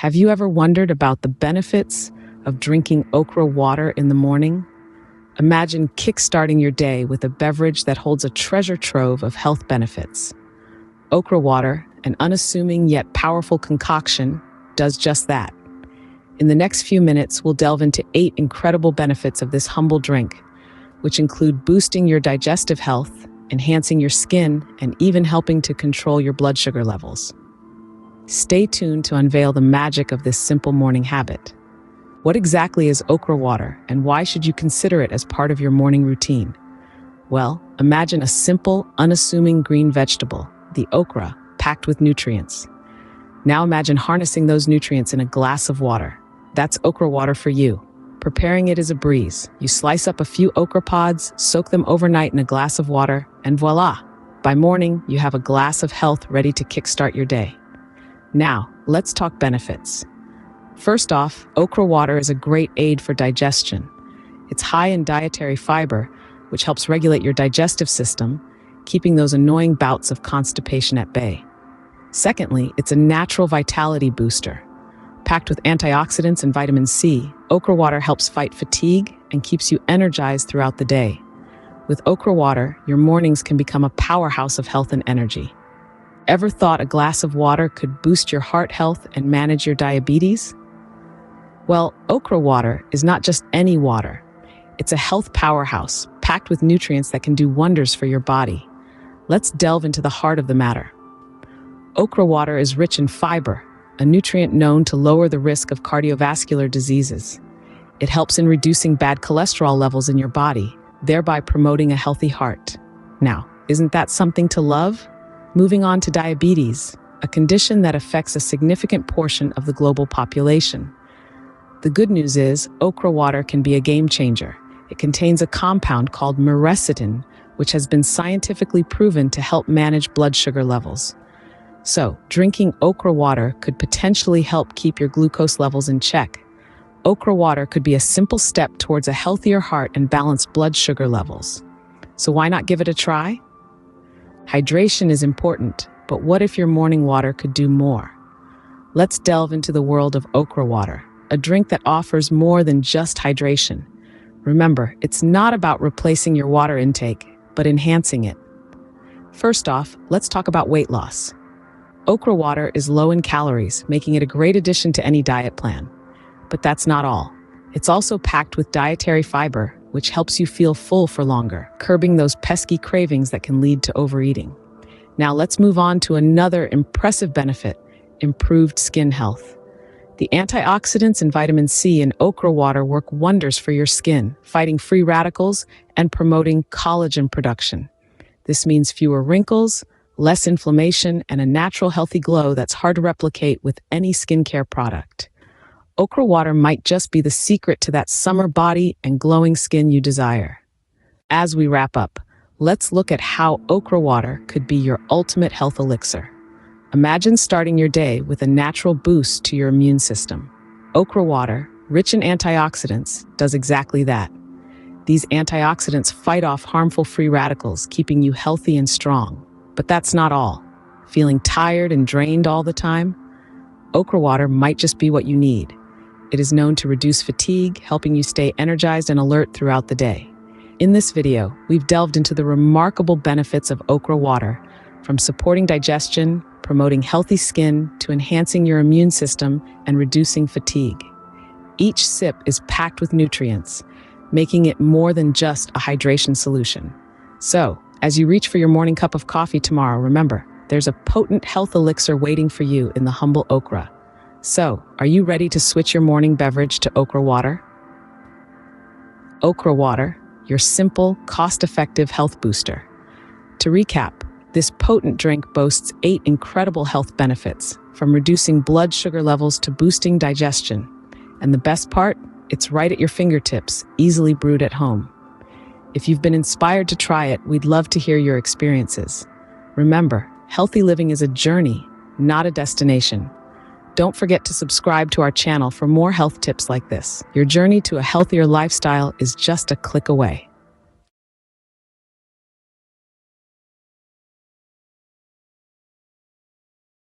Have you ever wondered about the benefits of drinking okra water in the morning? Imagine kickstarting your day with a beverage that holds a treasure trove of health benefits. Okra water, an unassuming yet powerful concoction, does just that. In the next few minutes, we'll delve into 8 incredible benefits of this humble drink, which include boosting your digestive health, enhancing your skin, and even helping to control your blood sugar levels. Stay tuned to unveil the magic of this simple morning habit. What exactly is okra water, and why should you consider it as part of your morning routine? Well, imagine a simple, unassuming green vegetable, the okra, packed with nutrients. Now imagine harnessing those nutrients in a glass of water. That's okra water for you. Preparing it is a breeze. You slice up a few okra pods, soak them overnight in a glass of water, and voila! By morning, you have a glass of health ready to kickstart your day. Now, let's talk benefits. First off, okra water is a great aid for digestion. It's high in dietary fiber, which helps regulate your digestive system, keeping those annoying bouts of constipation at bay. Secondly, it's a natural vitality booster. Packed with antioxidants and vitamin C, okra water helps fight fatigue and keeps you energized throughout the day. With okra water, your mornings can become a powerhouse of health and energy. Ever thought a glass of water could boost your heart health and manage your diabetes? Well, okra water is not just any water. It's a health powerhouse, packed with nutrients that can do wonders for your body. Let's delve into the heart of the matter. Okra water is rich in fiber, a nutrient known to lower the risk of cardiovascular diseases. It helps in reducing bad cholesterol levels in your body, thereby promoting a healthy heart. Now, isn't that something to love? Moving on to diabetes, a condition that affects a significant portion of the global population. The good news is, okra water can be a game changer. It contains a compound called myricetin, which has been scientifically proven to help manage blood sugar levels. So, drinking okra water could potentially help keep your glucose levels in check. Okra water could be a simple step towards a healthier heart and balanced blood sugar levels. So why not give it a try? Hydration is important, but what if your morning water could do more? Let's delve into the world of okra water, a drink that offers more than just hydration. Remember, it's not about replacing your water intake, but enhancing it. First off, let's talk about weight loss. Okra water is low in calories, making it a great addition to any diet plan. But that's not all. It's also packed with dietary fiber, which helps you feel full for longer, curbing those pesky cravings that can lead to overeating. Now let's move on to another impressive benefit, improved skin health. The antioxidants and vitamin C in okra water work wonders for your skin, fighting free radicals and promoting collagen production. This means fewer wrinkles, less inflammation, and a natural healthy glow that's hard to replicate with any skincare product. Okra water might just be the secret to that summer body and glowing skin you desire. As we wrap up, let's look at how okra water could be your ultimate health elixir. Imagine starting your day with a natural boost to your immune system. Okra water, rich in antioxidants, does exactly that. These antioxidants fight off harmful free radicals, keeping you healthy and strong. But that's not all. Feeling tired and drained all the time? Okra water might just be what you need. It is known to reduce fatigue, helping you stay energized and alert throughout the day. In this video, we've delved into the remarkable benefits of okra water, from supporting digestion, promoting healthy skin, to enhancing your immune system and reducing fatigue. Each sip is packed with nutrients, making it more than just a hydration solution. So, as you reach for your morning cup of coffee tomorrow, remember, there's a potent health elixir waiting for you in the humble okra. So, are you ready to switch your morning beverage to okra water? Okra water, your simple, cost-effective health booster. To recap, this potent drink boasts 8 incredible health benefits, from reducing blood sugar levels to boosting digestion. And the best part? It's right at your fingertips, easily brewed at home. If you've been inspired to try it, we'd love to hear your experiences. Remember, healthy living is a journey, not a destination. Don't forget to subscribe to our channel for more health tips like this. Your journey to a healthier lifestyle is just a click away.